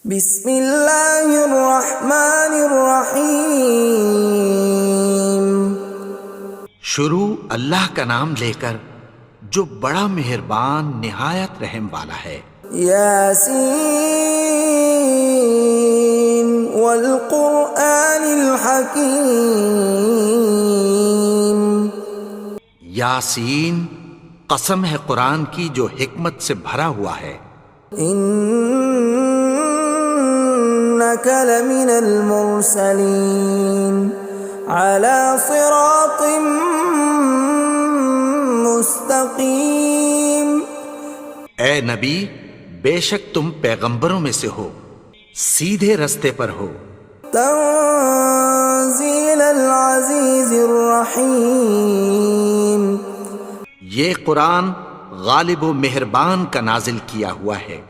بسم اللہ الرحمن الرحیم۔ شروع اللہ کا نام لے کر جو بڑا مہربان نہایت رحم والا ہے۔ یاسین والقرآن الحکیم۔ یاسین، قسم ہے قرآن کی جو حکمت سے بھرا ہوا ہے۔ انک لمن المرسلین علی صراط مستقیم۔ اے نبی، بے شک تم پیغمبروں میں سے ہو، سیدھے رستے پر ہو۔ تنزیل العزیز الرحیم۔ یہ قرآن غالب و مہربان کا نازل کیا ہوا ہے۔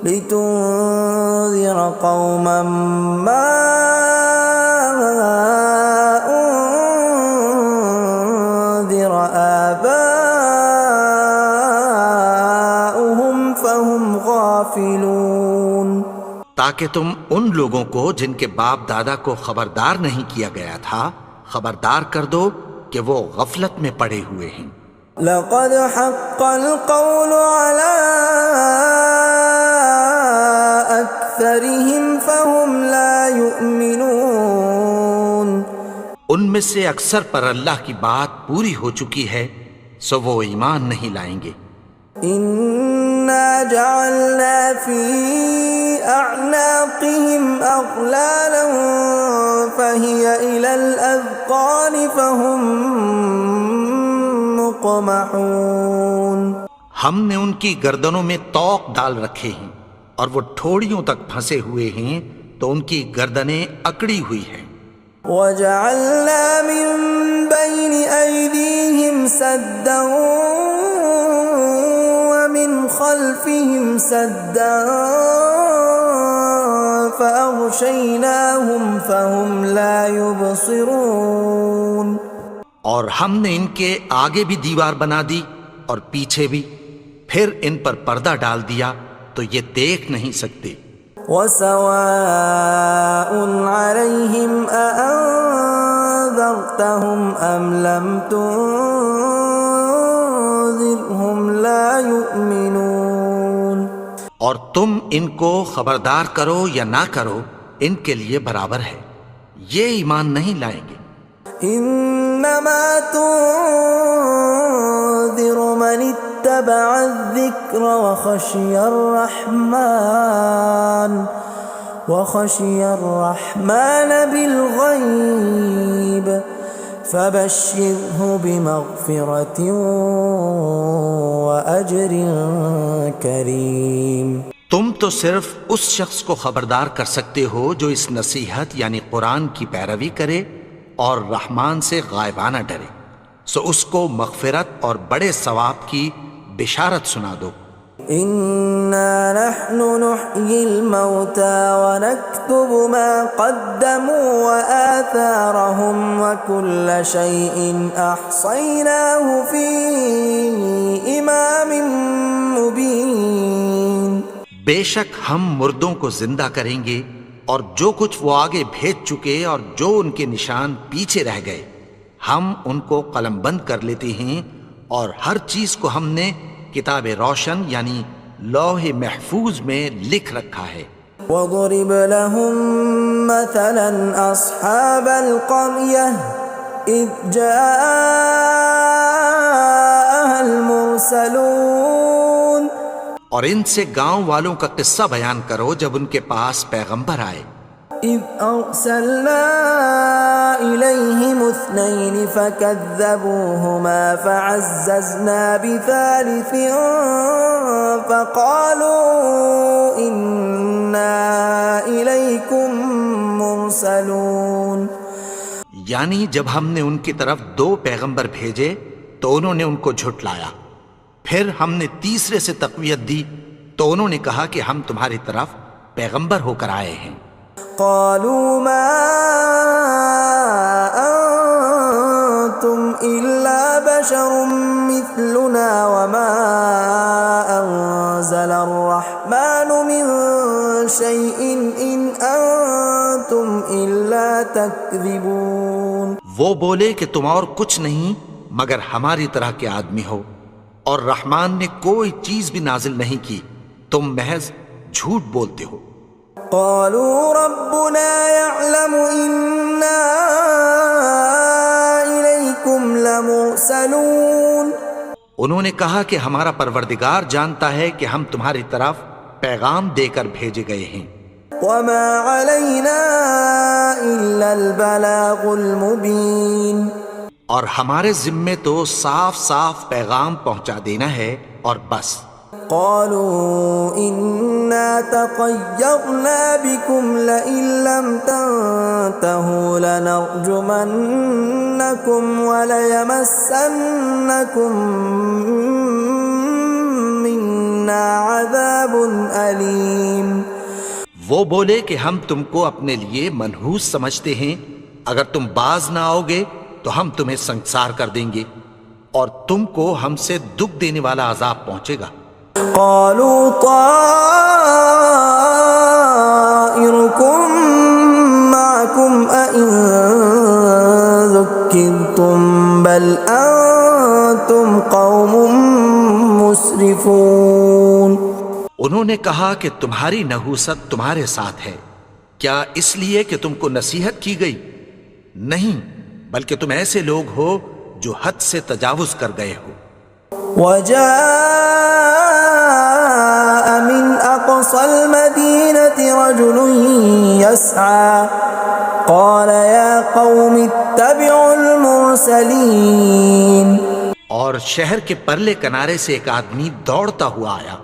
لتنذر قوما ما انذر آباؤهم فهم غافلون۔ تاکہ تم ان لوگوں کو جن کے باپ دادا کو خبردار نہیں کیا گیا تھا خبردار کر دو کہ وہ غفلت میں پڑے ہوئے ہیں۔ لقد حق القول على أكثرهم فهم لا يؤمنون۔ ان میں سے اکثر پر اللہ کی بات پوری ہو چکی ہے سو وہ ایمان نہیں لائیں گے۔ إنا جعلنا في أعناقهم أغلالا فهي إلى الأذقان فهم مقمحون۔ ہم نے ان کی گردنوں میں طوق ڈال رکھے ہیں اور وہ ٹھوڑیوں تک پھنسے ہوئے ہیں تو ان کی گردنیں اکڑی ہوئی ہیں۔ وَجَعَلْنَا مِن بَيْنِ أَيْدِيهِمْ سَدًّا وَمِنْ خَلْفِهِمْ سَدًّا فَأَغْشَيْنَاهُمْ فَهُمْ لَا يُبْصِرُونَ۔ اور ہم نے ان کے آگے بھی دیوار بنا دی اور پیچھے بھی، پھر ان پر پردہ ڈال دیا تو یہ دیکھ نہیں سکتے۔ وَسَوَاءٌ عَلَيْهِمْ أَأَنذَرْتَهُمْ أَمْ لَمْ تُنذِرْهُمْ لَا يُؤْمِنُونَ۔ اور تم ان کو خبردار کرو یا نہ کرو ان کے لیے برابر ہے، یہ ایمان نہیں لائیں گے۔ انما تنذر من اتبع الذکر وخشی الرحمن بالغیب فبشرہ بمغفرۃ واجر کریم۔ تم تو صرف اس شخص کو خبردار کر سکتے ہو جو اس نصیحت یعنی قرآن کی پیروی کرے اور رحمان سے غائبانہ ڈرے، سو اس کو مغفرت اور بڑے ثواب کی بشارت سنا دو۔ اِنَّا نَحْنُ نُحْيِي الْمَوْتَى وَنَكْتُبُ مَا قَدَّمُوا وَآثَارَهُمْ وَكُلَّ شَيْءٍ أَحْصَيْنَاهُ فِي إِمَامٍ مُبِينٍ۔ بے شک ہم مردوں کو زندہ کریں گے اور جو کچھ وہ آگے بھیج چکے اور جو ان کے نشان پیچھے رہ گئے ہم ان کو قلم بند کر لیتے ہیں، اور ہر چیز کو ہم نے کتاب روشن یعنی لوح محفوظ میں لکھ رکھا ہے۔ وَضُرِبْ لَهُم مَّثَلًا أَصْحَابَ الْقَرْيَةِ إِذْ جَاءَهَا الْمُرْسَلُونَ۔ اور ان سے گاؤں والوں کا قصہ بیان کرو جب ان کے پاس پیغمبر آئے۔ إِذْ أَرْسَلْنَا إِلَيْهِمُ اثْنَيْنِ فَكَذَّبُوهُمَا فَعَزَّزْنَا بِثَالِثٍ فَقَالُوا إِنَّا إِلَيْكُمْ مُرْسَلُونَ۔ یعنی جب ہم نے ان کی طرف دو پیغمبر بھیجے تو انہوں نے ان کو جھٹلایا، پھر ہم نے تیسرے سے تقویت دی تو انہوں نے کہا کہ ہم تمہاری طرف پیغمبر ہو کر آئے ہیں۔ قالوا ما انتم الا بشر مثلنا وما انزل الرحمن من شيء إن أنتم إلا تكذبون. وہ بولے کہ تم اور کچھ نہیں مگر ہماری طرح کے آدمی ہو، اور رحمان نے کوئی چیز بھی نازل نہیں کی، تم محض جھوٹ بولتے ہو. قالوا ربنا يعلم إنا إليكم لمرسلون. انہوں نے کہا کہ ہمارا پروردگار جانتا ہے کہ ہم تمہاری طرف پیغام دے کر بھیجے گئے ہیں. وما علينا إلا البلاغ المبين. اور ہمارے ذمے تو صاف صاف پیغام پہنچا دینا ہے اور بس. قالوا إنا تطيرنا بكم لئن لم تنتهوا لنرجمنكم وليمسنكم منا عذاب أليم. وہ بولے کہ ہم تم کو اپنے لیے منحوس سمجھتے ہیں، اگر تم باز نہ آؤ گے تو ہم تمہیں سنسار کر دیں گے اور تم کو ہم سے دکھ دینے والا عذاب پہنچے گا. قالوا طائركم معكم أئن ذكرتم بل أنتم قوم مسرفون. انہوں نے کہا کہ تمہاری نحوست تمہارے ساتھ ہے، کیا اس لیے کہ تم کو نصیحت کی گئی؟ نہیں، بلکہ تم ایسے لوگ ہو جو حد سے تجاوز کر گئے ہو. وجاء من أقصى المدينة رجل يسعى قال يا قوم اتبعوا المرسلين. اور شہر کے پرلے کنارے سے ایک آدمی دوڑتا ہوا آیا،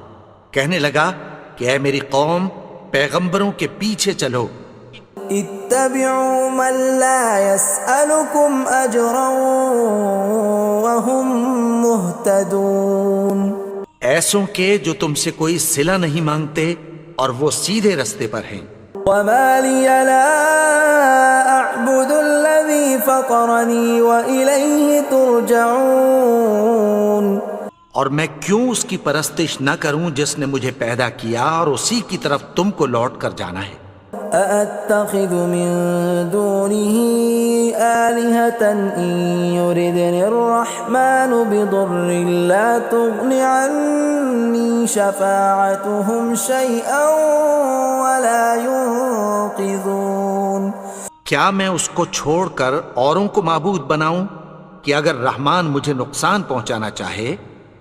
کہنے لگا کہ اے میری قوم، پیغمبروں کے پیچھے چلو. اتبعوا من لا يسألكم أجرا وهم مهتدون. ایسوں کے جو تم سے کوئی صلہ نہیں مانگتے اور وہ سیدھے رستے پر ہیں. وما لي لا أعبد الذي فطرني وإليه ترجعون. اور میں کیوں اس کی پرستش نہ کروں جس نے مجھے پیدا کیا اور اسی کی طرف تم کو لوٹ کر جانا ہے. أأتخذ من دونه آلهة إن يردني الرحمن بضر لا تغن عني شفاعتهم شيئا ولا ينقذون. کیا میں اس کو چھوڑ کر اوروں کو معبود بناؤں کہ اگر رحمان مجھے نقصان پہنچانا چاہے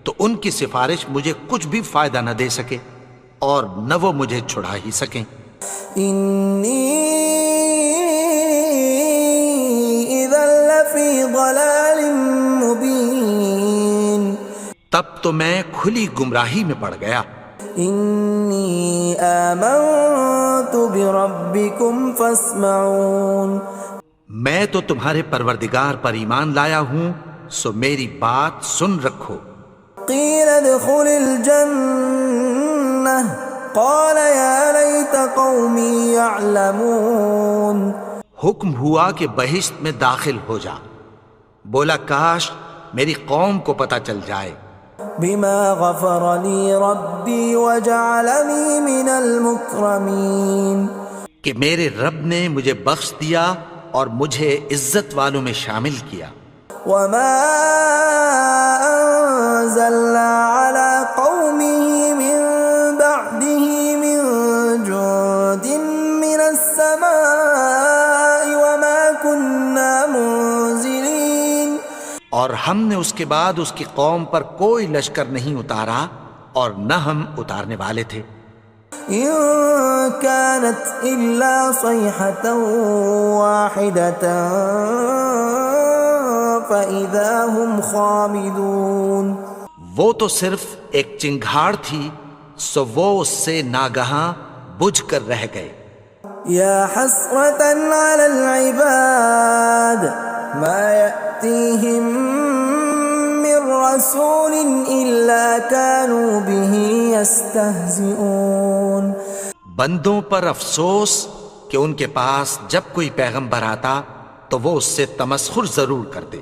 تو ان کی سفارش مجھے کچھ بھی فائدہ نہ دے سکے اور نہ وہ مجھے چھڑا ہی سکیں. إني إذا لفي ضلال مبين. تب تو میں کھلی گمراہی میں پڑ گیا. إني آمنت بربكم فاسمعون. میں تو تمہارے پروردگار پر ایمان لایا ہوں، سو میری بات سن رکھو. قيل ادخل الجنة قال يا ليت قومي يعلمون. حکم ہوا کہ بہشت میں داخل ہو جا. بولا کاش میری قوم کو پتہ چل جائے. بما غفر لي ربي وجعلني من المكرمين. کہ میرے رب نے مجھے بخش دیا اور مجھے عزت والوں میں شامل کیا. وما أنزلنا على قومه من بعده من جند من السماء وما كنا منزلين. اور ہم نے اس کے بعد اس کی قوم پر کوئی لشکر نہیں اتارا اور نہ ہم اتارنے والے تھے. إن كانت إلا صيحة واحدة فإذا هم خامدون. وہ تو صرف ایک چنگھاڑ تھی، سو وہ اس سے ناگہاں بجھ کر رہ گئے. يا حسرة على العباد ما يأتيهم من رسول إلا كانوا به يستهزئون. بندوں پر افسوس کہ ان کے پاس جب کوئی پیغمبر آتا تو وہ اس سے تمسخر ضرور کرتے.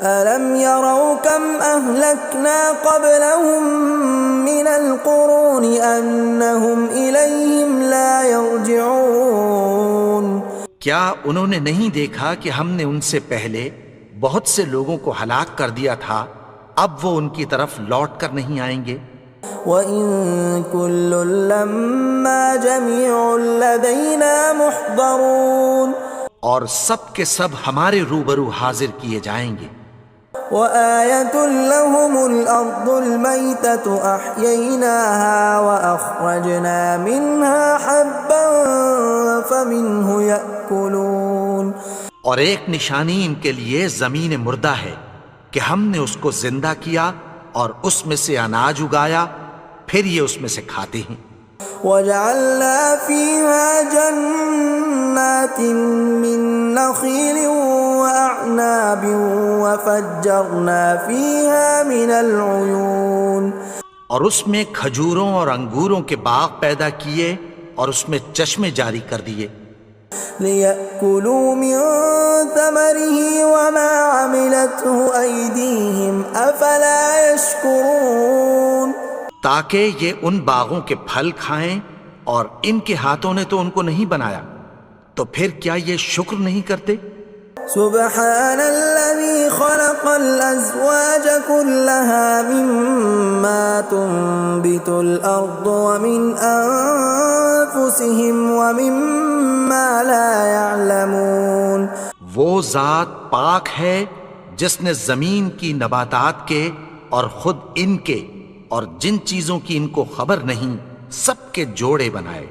ألم يروا كم أهلكنا قبلهم من القرون أنهم إليهم لا يرجعون کیا انہوں نے نہیں دیکھا کہ ہم نے ان سے پہلے بہت سے لوگوں کو ہلاک کر دیا تھا، اب وہ ان کی طرف لوٹ کر نہیں آئیں گے؟ وَإِن كُلٌّ لَّمَّا جَمِيعٌ لَّدَيْنَا مُحْضَرُونَ اور سب کے سب ہمارے روبرو حاضر کیے جائیں گے۔ وَآيَةٌ لَّهُمُ الْأَرْضُ الْمَيْتَةُ أَحْيَيْنَاهَا وَأَخْرَجْنَا مِنْهَا حَبًّا فَمِنْهُ يَأْكُلُونَ اور ایک نشانی ان کے لیے زمین مردہ ہے کہ ہم نے اس کو زندہ کیا اور اس میں سے اناج اگایا، پھر یہ اس میں سے کھاتے ہیں۔ وَجَعَلْنَا فِيهَا جَنَّاتٍ مِّن نَّخِيلٍ وَأَعْنَابٍ وَفَجَّرْنَا فِيهَا مِنَ الْعُيُونِ اور اس میں کھجوروں اور انگوروں کے باغ پیدا کیے اور اس میں چشمے جاری کر دیے، لِيَأْكُلُوا مِن ثَمَرِهِ وَمَا عَمِلَتْهُ أَيْدِيهِمْ أَفَلَا يَشْكُرُونَ تاکہ یہ ان باغوں کے پھل کھائیں، اور ان کے ہاتھوں نے تو ان کو نہیں بنایا، تو پھر کیا یہ شکر نہیں کرتے؟ سبحان الذي خلق الأزواج كلها مما تنبت الأرض ومن أنفسهم ومما لا يعلمون وہ ذات پاک ہے جس نے زمین کی نباتات کے اور خود ان کے اور جن چیزوں کی ان کو خبر نہیں سب کے جوڑے بنائے۔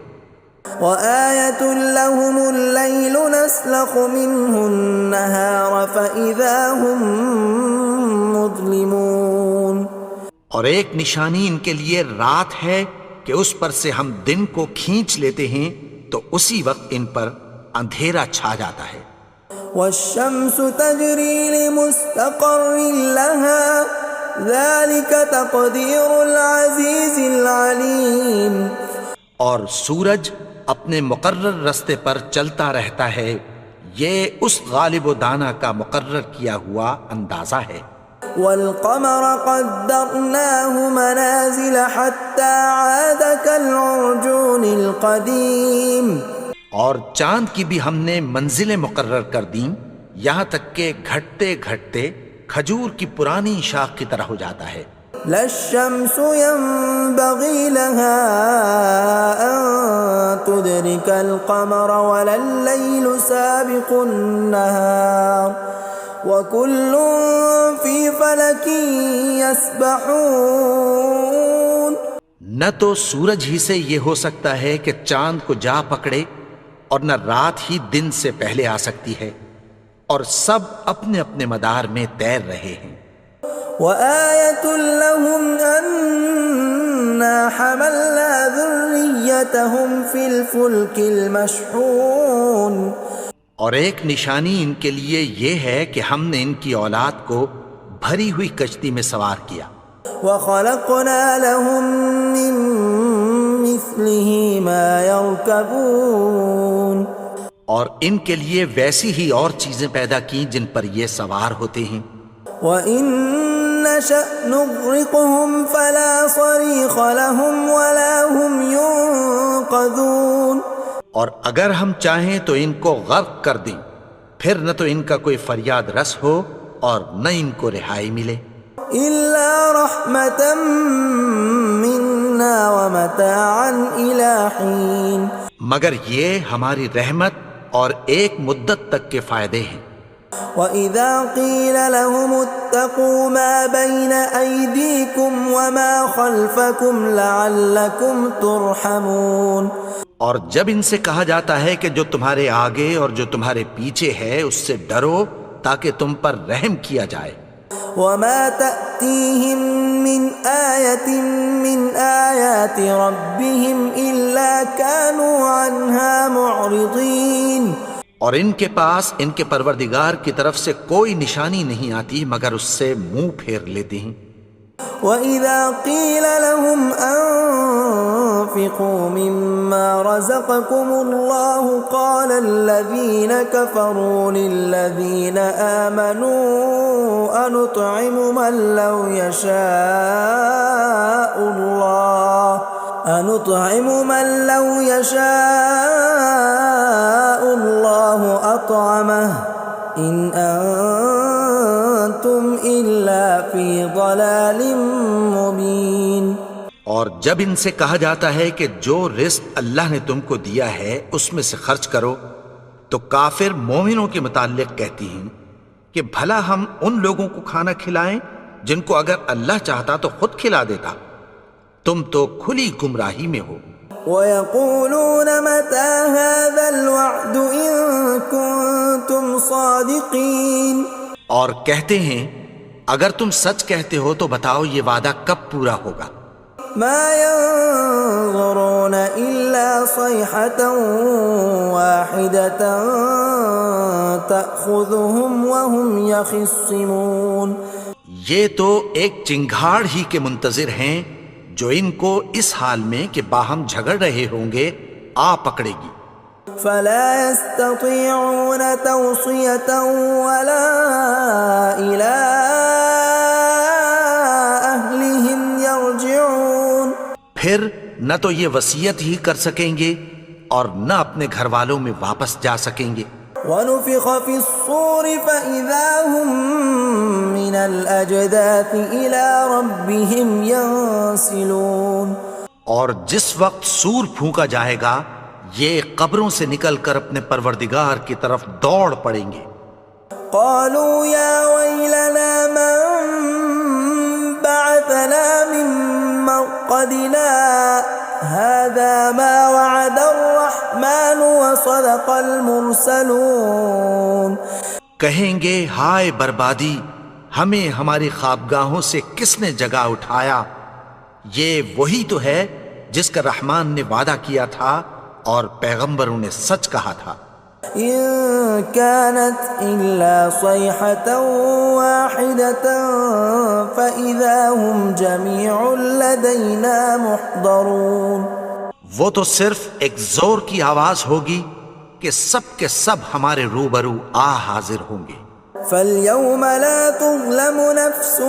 وَآيَةٌ لَّهُمُ اللَّيْلُ نَسْلَخُ مِنْهُ النَّهَارَ فَإِذَا هُم مُظْلِمُونَ اور ایک نشانی ان کے لیے رات ہے کہ اس پر سے ہم دن کو کھینچ لیتے ہیں تو اسی وقت ان پر اندھیرا چھا جاتا ہے۔ وَالشَّمْسُ تَجْرِي لِمُسْتَقَرٍّ لَّهَا ذَلِكَ تَقْدِيرُ الْعَزِيزِ الْعَلِيمِ اور سورج اپنے مقرر رستے پر چلتا رہتا ہے، یہ اس غالب و دانا کا مقرر کیا ہوا اندازہ ہے۔ وَالْقَمَرَ قَدَّرْنَاهُ مَنَازِلَ حَتَّى عَادَ كَالْعُرْجُونِ الْقَدِيمِ اور چاند کی بھی ہم نے منزلیں مقرر کر دیں، یہاں تک کہ گھٹتے گھٹتے کھجور کی پرانی شاخ کی طرح ہو جاتا ہے۔ لا الشمس ينبغي لها أن تدرك القمر ولا الليل سابق النهار وكل في فلك يسبحون نہ تو سورج ہی سے یہ ہو سکتا ہے کہ چاند کو جا پکڑے، اور نہ رات ہی دن سے پہلے آ سکتی ہے، اور سب اپنے اپنے مدار میں تیر رہے ہیں۔ وَآيَةٌ لَّهُمْ أَنَّا حَمَلْنَا ذُرِّيَّتَهُمْ فِي الْفُلْكِ الْمَشْحُونِ اور ایک نشانی ان کے لیے یہ ہے کہ ہم نے ان کی اولاد کو بھری ہوئی کشتی میں سوار کیا۔ وَخَلَقْنَا لَهُم مِّن مِّثْلِهِ مَا يَرْكَبُونَ اور ان کے لیے ویسی ہی اور چیزیں پیدا کی جن پر یہ سوار ہوتے ہیں۔ وَإِن نَّشَأْ نُغْرِقْهُمْ فَلَا صَرِيخَ لَهُمْ وَلَا هُمْ يُنقَذُونَ اور اگر ہم چاہیں تو ان کو غرق کر دیں، پھر نہ تو ان کا کوئی فریاد رس ہو اور نہ ان کو رہائی ملے۔ إِلَّا رَحْمَةً مِّنَّا وَمَتَاعًا إِلَىٰ حِينٍ مگر یہ ہماری رحمت اور ایک مدت تک کے فائدے ہیں۔ وَإِذَا قِيلَ لَهُمُ اتَّقُوا مَا بَيْنَ أَيْدِيكُمْ وَمَا خَلْفَكُمْ لَعَلَّكُمْ تُرْحَمُونَ اور جب ان سے کہا جاتا ہے کہ جو تمہارے آگے اور جو تمہارے پیچھے ہے اس سے ڈرو تاکہ تم پر رحم کیا جائے۔ وَمَا تَأْتِيهِم مِّنْ آيَةٍ مِّنْ آيَاتِ رَبِّهِمْ إِلَّا كَانُوا عَنْهَا مُعْرِضِينَ اور ان کے پاس ان کے پروردگار کی طرف سے کوئی نشانی نہیں آتی مگر اس سے منہ پھیر لیتے ہیں۔ وَإِذَا قِيلَ لَهُمْ وأنفقوا مما رزقكم الله قال الذين كفروا للذين آمنوا أنطعم من لو يشاء الله أطعمه إن أنتم إلا في ضلال مبين۔ اور جب ان سے کہا جاتا ہے کہ جو رزق اللہ نے تم کو دیا ہے اس میں سے خرچ کرو، تو کافر مومنوں کے متعلق کہتی ہیں کہ بھلا ہم ان لوگوں کو کھانا کھلائیں جن کو اگر اللہ چاہتا تو خود کھلا دیتا، تم تو کھلی گمراہی میں ہو۔ وَيَقُولُونَ مَتَى هَذَا الْوَعْدُ إِن كُنتُمْ صَادِقِينَ، اور کہتے ہیں اگر تم سچ کہتے ہو تو بتاؤ یہ وعدہ کب پورا ہوگا۔ مَا يَنظُرُونَ إِلَّا صَيْحَةً وَاحِدَةً تَأْخُذُهُمْ وَهُمْ يَخِصِّمُونَ، یہ تو ایک چنگھاڑ ہی کے منتظر ہیں جو ان کو اس حال میں کہ باہم جھگڑ رہے ہوں گے آ پکڑے گی۔ فَلَا يَسْتَطِيعُونَ تَوْصِيَةً وَلَا إِلَىٰ أَهْلِهِمْ يَرْجِعُونَ، پھر نہ تو یہ وصیت ہی کر سکیں گے اور نہ اپنے گھر والوں میں واپس جا سکیں گے۔ وَنُفِخَ فِي الصُّورِ فَإِذَا هُم مِّنَ الْأَجْدَاثِ إِلَىٰ رَبِّهِمْ يَنسِلُونَ، اور جس وقت سور پھونکا جائے گا یہ قبروں سے نکل کر اپنے پروردگار کی طرف دوڑ پڑیں گے۔ قَالُوا يَا وَيْلَنَا مَن بَعَثَنَا مِن مَّرْقَدِنَا هَٰذَا مَا وَعَدَ الرَّحْمَٰنُ وَصَدَقَ الْمُرْسَلُونَ، کہیں گے ہائے بربادی، ہمیں ہماری خوابگاہوں سے کس نے جگا اٹھایا، یہ وہی تو ہے جس کا رحمان نے وعدہ کیا تھا اور پیغمبروں نے سچ کہا تھا۔ إِن كَانَتْ إِلَّا صَيْحَةً وَاحِدَةً فَإِذَا هُمْ جَمِيعٌ لَدَيْنَا مُحْضَرُونَ، وہ تو صرف ایک زور کی آواز ہوگی کہ سب کے سب ہمارے روبرو آ حاضر ہوں گے۔ فَالْيَوْمَ لَا تُظْلَمُ نَفْسٌ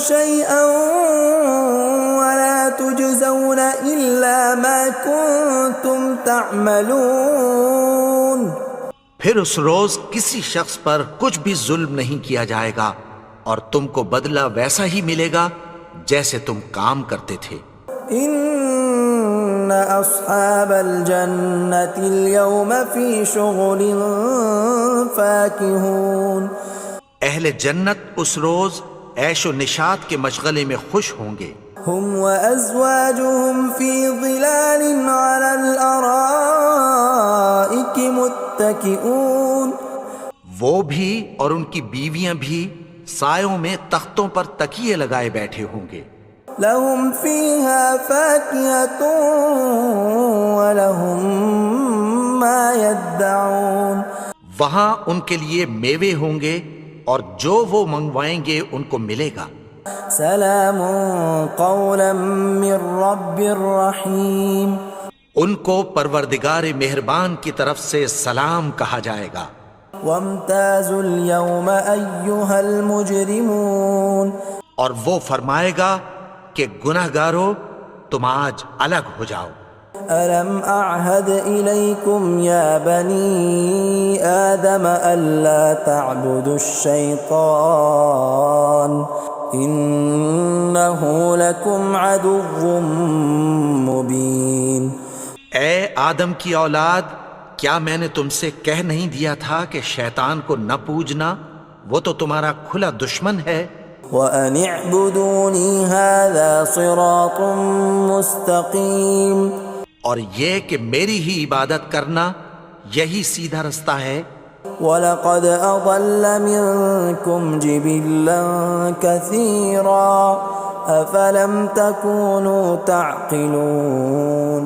شَيْئًا وَلَا تُجْزَوْنَ إِلَّا مَا كُنتُمْ تَعْمَلُونَ، پھر اس روز کسی شخص پر کچھ بھی ظلم نہیں کیا جائے گا اور تم کو بدلہ ویسا ہی ملے گا جیسے تم کام کرتے تھے۔ إِنَّ أَصْحَابَ الْجَنَّةِ الْيَوْمَ فِي شُغُلٍ فَاكِهُونَ، اہل جنت اس روز عیش و نشاط کے مشغلے میں خوش ہوں گے۔ هُمْ وَأَزْوَاجُهُمْ فِي ظِلَالٍ عَلَى الْأَرَائِكِ مُتَّكِئُونَ، وہ بھی اور ان کی بیویاں بھی سایوں میں تختوں پر تکیے لگائے بیٹھے ہوں گے۔ لَهُمْ فِيهَا فَاكِهَةٌ وَلَهُمْ مَا يَدَّعُونَ، وہاں ان کے لیے میوے ہوں گے اور جو وہ منگوائیں گے ان کو ملے گا۔ سلام قولا من رب رحیم، ان کو پروردگار مہربان کی طرف سے سلام کہا جائے گا۔ وامتازوا اليوم ایھا المجرمون، اور وہ فرمائے گا کہ گنہگارو تم آج الگ ہو جاؤ۔ ألم أعهد إليكم يا بني آدم ألا تعبدوا الشيطان إنه لكم عدو مبين۔ اے آدم کی اولاد، کیا میں نے تم سے کہہ نہیں دیا تھا کہ شیطان کو نہ پوجنا، وہ تو تمہارا کھلا دشمن ہے۔ وَأَنِ اعْبُدُونِي هَذَا صِرَاطٌ مُسْتَقِيمٌ، اور یہ کہ میری ہی عبادت کرنا یہی سیدھا رستہ ہے۔ وَلَقَدْ أَضَلَّ مِنْكُمْ جِبِلًّا كَثِيرًا أَفَلَمْ تَكُونُوا تَعْقِلُونَ،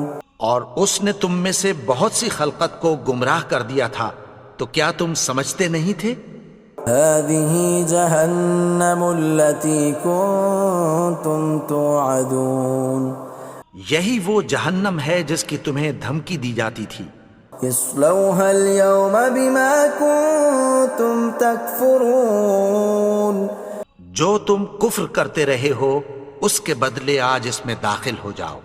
اور اس نے تم میں سے بہت سی خلقت کو گمراہ کر دیا تھا، تو کیا تم سمجھتے نہیں تھے؟ هَذِهِ جَهَنَّمُ الَّتِي كُنْتُمْ تُوعَدُونَ، یہی وہ جہنم ہے جس کی تمہیں دھمکی دی جاتی تھی. اصلوها اليوم بما كنتم تكفرون. جو تم کفر کرتے رہے ہو اس کے بدلے آج اس میں داخل ہو جاؤ.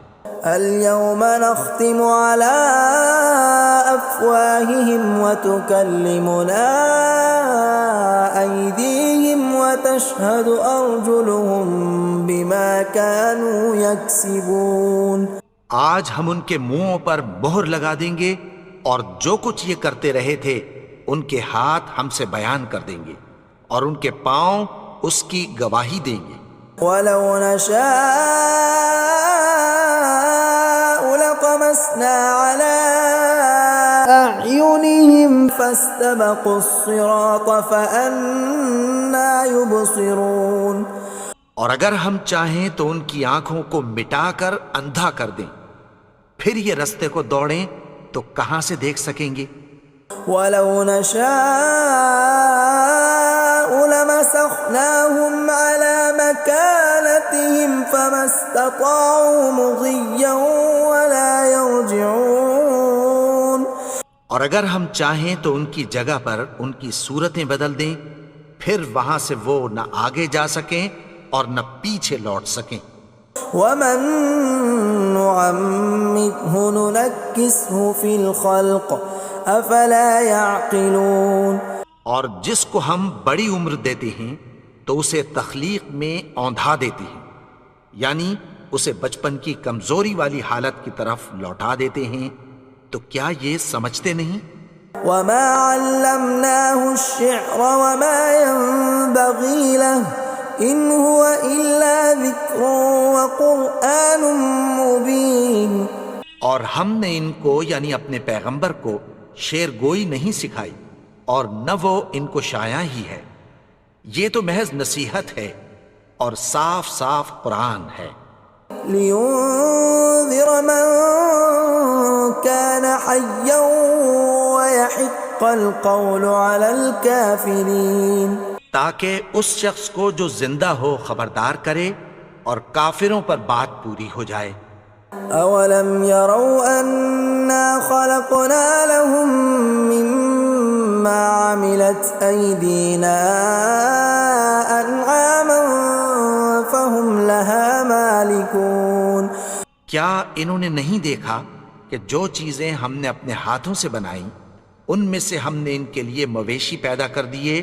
اليوم نختم على أفواههم وتكلمنا أيديهم وتشهد أرجلهم بما كانوا يكسبون. آج ہم ان کے منہوں پر مہر لگا دیں گے اور جو کچھ یہ کرتے رہے تھے ان کے ہاتھ ہم سے بیان کر دیں گے اور ان کے پاؤں اس کی گواہی دیں گے. ولو نشاء لطمسنا على أعينهم فاستبقوا الصراط فأنى يبصرون. اور اگر ہم چاہیں تو ان کی آنکھوں کو مٹا کر اندھا کر دیں، پھر یہ رستے کو دوڑیں تو کہاں سے دیکھ سکیں گے. ولو نشاء لمسخناهم على مكانتهم فما استطاعوا مضيا ولا يرجعون. اور اگر ہم چاہیں تو ان کی جگہ پر ان کی صورتیں بدل دیں، پھر وہاں سے وہ نہ آگے جا سکیں اور نہ پیچھے لوٹ سکیں. ومن نعمره ننكسه في الخلق افلا يعقلون. اور جس کو ہم بڑی عمر دیتے ہیں تو اسے تخلیق میں اوندھا دیتے ہیں، یعنی اسے بچپن کی کمزوری والی حالت کی طرف لوٹا دیتے ہیں. تو کیا یہ سمجھتے نہیں؟ وما علمناه الشعر وما ينبغي له ان هو الا ذکر وقرآن مبین. اور ہم نے ان کو یعنی اپنے پیغمبر کو شعر گوئی نہیں سکھائی اور نہ وہ ان کو شایع ہی ہے، یہ تو محض نصیحت ہے اور صاف صاف قرآن ہے. لينذر من كان حيا ويحق القول على الكافرين. تاکہ اس شخص کو جو زندہ ہو خبردار کرے اور کافروں پر بات پوری ہو جائے. اولم يروا انا خلقنا لهم مما عملت ايدينا انعاما فهم لها مالكون. کیا انہوں نے نہیں دیکھا کہ جو چیزیں ہم نے اپنے ہاتھوں سے بنائیں ان میں سے ہم نے ان کے لیے مویشی پیدا کر دیے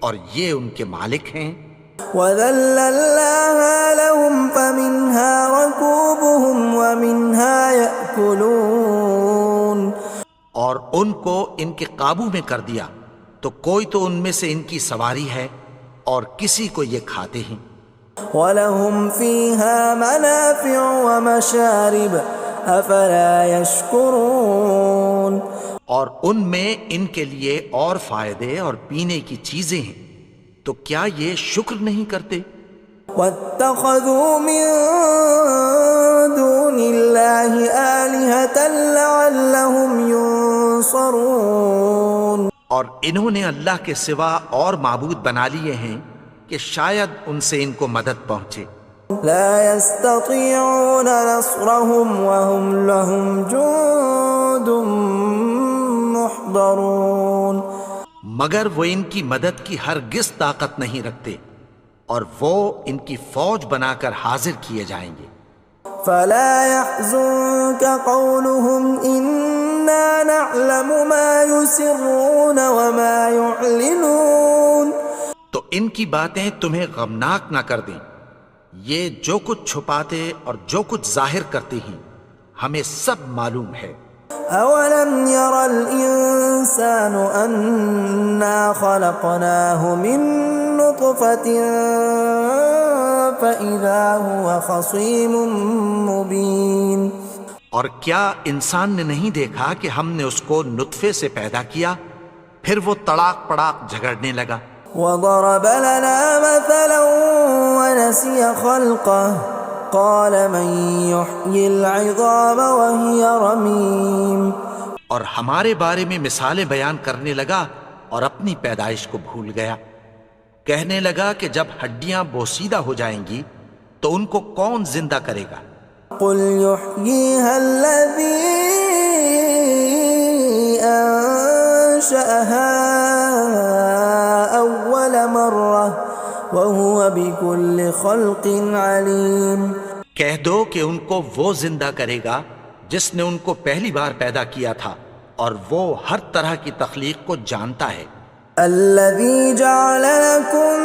اور یہ ان کے مالک ہیں. وَذَلَّلْنَاهَا لَهُمْ فَمِنْهَا رَكُوبُهُمْ وَمِنْهَا يَأْكُلُونَ. اور ان کو ان کے قابو میں کر دیا تو کوئی تو ان میں سے ان کی سواری ہے اور کسی کو یہ کھاتے ہیں. وَلَهُمْ فِيهَا مَنَافِعُ وَمَشَارِبُ أَفَلَا يَشْكُرُونَ. اور ان میں ان کے لیے اور فائدے اور پینے کی چیزیں ہیں، تو کیا یہ شکر نہیں کرتے؟ وَاتَّخَذُوا مِن دُونِ اللَّهِ آلِهَةً لَعَلَّهُمْ يُنصَرُونَ. اور انہوں نے اللہ کے سوا اور معبود بنا لیے ہیں کہ شاید ان سے ان کو مدد پہنچے. لا يستطيعون نصرهم وهم لهم جند محضرون. مگر وہ ان کی مدد کی ہرگز طاقت نہیں رکھتے اور وہ ان کی فوج بنا کر حاضر کیے جائیں گے. فلا يحزنك قولهم إنا نعلم ما يسرون وما يعلنون. تو ان کی باتیں تمہیں غمناک نہ کر دیں، یہ جو کچھ چھپاتے اور جو کچھ ظاہر کرتے ہیں ہمیں سب معلوم ہے. أولم ير الإنسان أنا خلقناه من نطفة فإذا هو خصيم مبين. اور کیا انسان نے نہیں دیکھا کہ ہم نے اس کو نطفے سے پیدا کیا پھر وہ تڑاک پڑاک جھگڑنے لگا. وضرب لنا مثلا ونسي خلقه قال من يحيي العظام وهي رميم. اور ہمارے بارے میں مثالیں بیان کرنے لگا اور اپنی پیدائش کو بھول گیا. کہنے لگا کہ جب ہڈیاں بوسیدہ ہو جائیں گی تو ان کو کون زندہ کرے گا قل يحييها الذي أنشأها أول مرة وهو بكل خلق عليم۔ کہہ دو کہ ان کو وہ زندہ کرے گا جس نے ان کو پہلی بار پیدا کیا تھا، اور وہ ہر طرح کی تخلیق کو جانتا ہے۔ الذي جعل لكم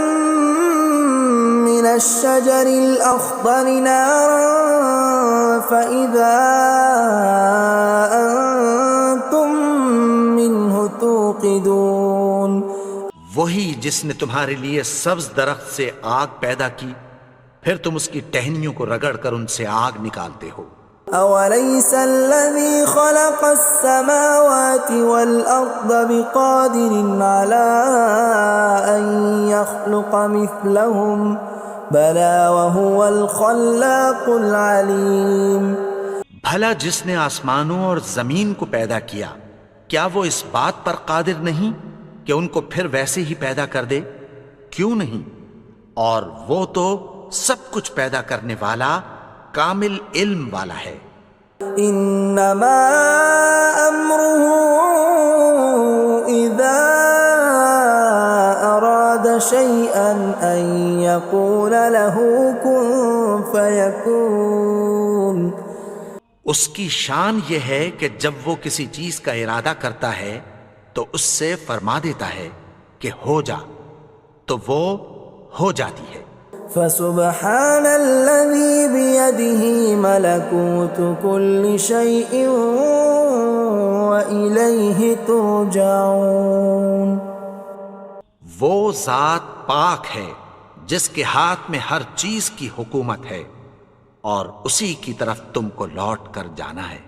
من الشجر الأخضر نارا فإذا أنتم منه توقدون، وہی جس نے تمہارے لیے سبز درخت سے آگ پیدا کی، پھر تم اس کی ٹہنیوں کو رگڑ کر ان سے آگ نکالتے ہو۔ أوليس الذي خلق السماوات والأرض بقادر على أن يخلق مثلهم بلى وهو الخلاق العليم۔ بھلا جس نے آسمانوں اور زمین کو پیدا کیا، کیا وہ اس بات پر قادر نہیں کہ ان کو پھر ویسے ہی پیدا کر دے؟ کیوں نہیں؟ اور وہ تو سب کچھ پیدا کرنے والا، کامل علم والا ہے۔ انما امره اذا اراد شيئا ان يقول له كن فيكون۔ اس کی شان یہ ہے کہ جب وہ کسی چیز کا ارادہ کرتا ہے تو اس سے فرما دیتا ہے کہ ہو جا، تو وہ ہو جاتی ہے۔ فسبحان الذي بيده ملكوت كل شيء وإليه ترجعون۔ وہ ذات پاک ہے جس کے ہاتھ میں ہر چیز کی حکومت ہے، اور اسی کی طرف تم کو لوٹ کر جانا ہے۔